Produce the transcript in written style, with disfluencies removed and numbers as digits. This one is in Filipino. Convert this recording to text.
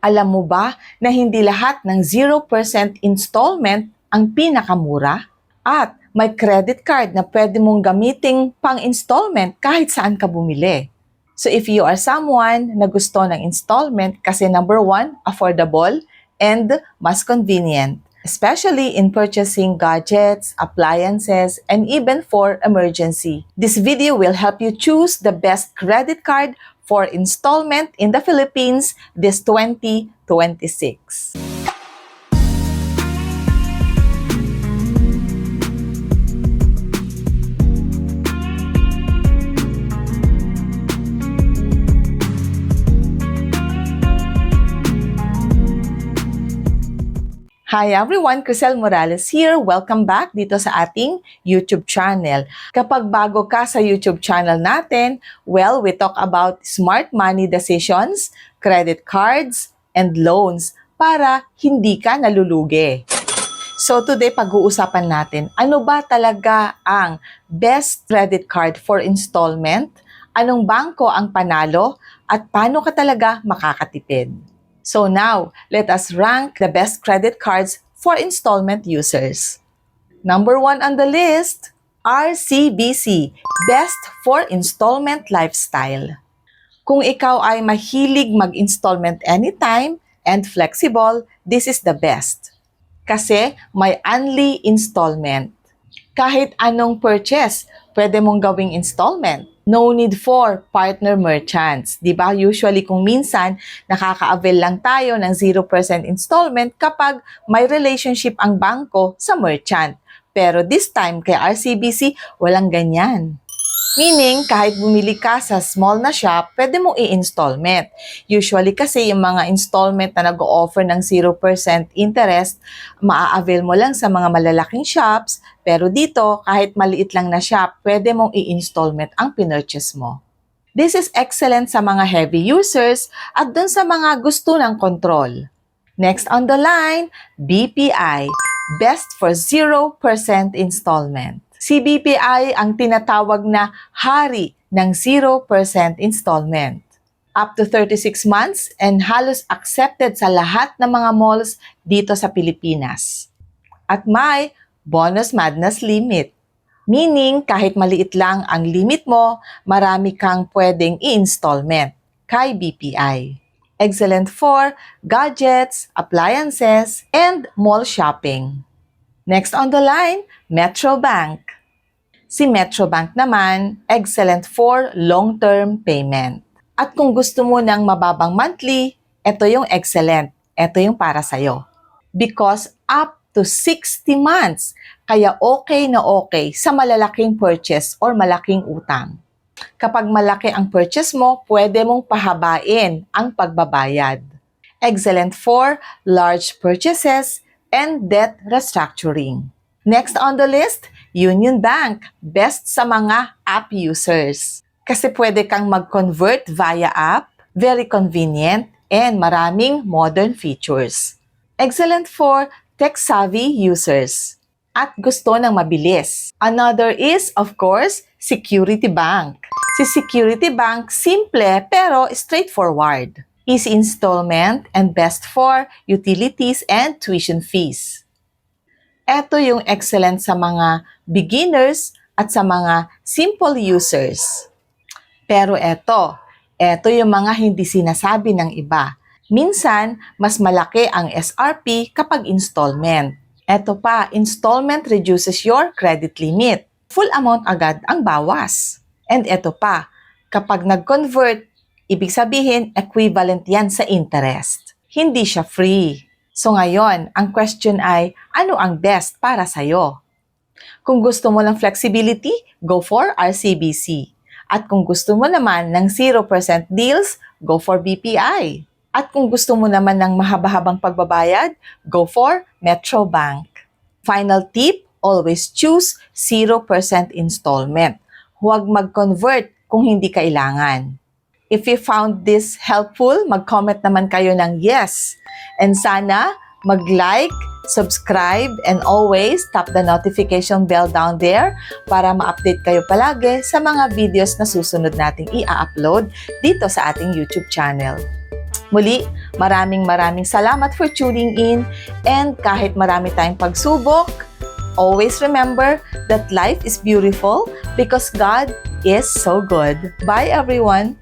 Alam mo ba na hindi lahat ng 0% installment ang pinakamura? At may credit card na pwede mong gamiting pang-installment kahit saan ka bumili. So if you are someone na gusto ng installment kasi number one, affordable and mas convenient, especially in purchasing gadgets, appliances, and even for emergency. This video will help you choose the best credit card for installment in the Philippines this 2026. Hi everyone, Crisel Morales here. Welcome back dito sa ating YouTube channel. Kapag bago ka sa YouTube channel natin, well, we talk about smart money decisions, credit cards, and loans para hindi ka nalulugi. So today, pag-uusapan natin, ano ba talaga ang best credit card for installment? Anong bangko ang panalo? At paano ka talaga makakatipid? So now, let us rank the best credit cards for installment users. Number 1 on the list, RCBC, Best for Installment Lifestyle. Kung ikaw ay mahilig mag-installment anytime and flexible, this is the best. Kasi may only installment. Kahit anong purchase, pwede mong gawing installment. No need for partner merchants. Diba? Usually, kung minsan, nakaka-avail lang tayo ng 0% installment kapag may relationship ang bangko sa merchant. Pero this time, kay RCBC, walang ganyan. Meaning, kahit bumili ka sa small na shop, pwede mong i-installment. Usually kasi yung mga installment na nag-o-offer ng 0% interest, maa-avail mo lang sa mga malalaking shops, pero dito, kahit maliit lang na shop, pwede mong i-installment ang pinurchase mo. This is excellent sa mga heavy users at dun sa mga gusto ng control. Next on the line, BPI, Best for 0% installment. Si BPI ang tinatawag na hari ng 0% installment. Up to 36 months and halos accepted sa lahat ng mga malls dito sa Pilipinas. At may bonus madness limit. Meaning, kahit maliit lang ang limit mo, marami kang pwedeng i-installment kay BPI. Excellent for gadgets, appliances, and mall shopping. Next on the line, Metrobank. Si Metrobank naman, excellent for long-term payment. At kung gusto mo ng mababang monthly, ito yung excellent. Ito yung para sa'yo. Because up to 60 months, kaya okay na okay sa malalaking purchase or malaking utang. Kapag malaki ang purchase mo, pwede mong pahabain ang pagbabayad. Excellent for large purchases and debt restructuring. Next on the list, Union Bank, best sa mga app users. Kasi pwede kang mag-convert via app, very convenient, and maraming modern features. Excellent for tech-savvy users. At gusto ng mabilis. Another is, of course, Security Bank. Si Security Bank, simple pero straightforward. Easy installment and best for utilities and tuition fees. Ito yung excellent sa mga beginners at sa mga simple users. Pero ito yung mga hindi sinasabi ng iba. Minsan, mas malaki ang SRP kapag installment. Ito pa, installment reduces your credit limit. Full amount agad ang bawas. And ito pa, kapag nag-convert, ibig sabihin equivalent yan sa interest. Hindi siya free. So ngayon, ang question ay, ano ang best para sa'yo? Kung gusto mo ng flexibility, go for RCBC. At kung gusto mo naman ng 0% deals, go for BPI. At kung gusto mo naman ng mahaba-habang pagbabayad, go for Metrobank. Final tip, always choose 0% installment. Huwag mag-convert kung hindi kailangan. If you found this helpful, mag-comment naman kayo ng yes. And sana mag-like, subscribe, and always tap the notification bell down there para ma-update kayo palagi sa mga videos na susunod nating i-upload dito sa ating YouTube channel. Muli, maraming salamat for tuning in, and kahit marami tayong pagsubok, always remember that life is beautiful because God is so good. Bye everyone!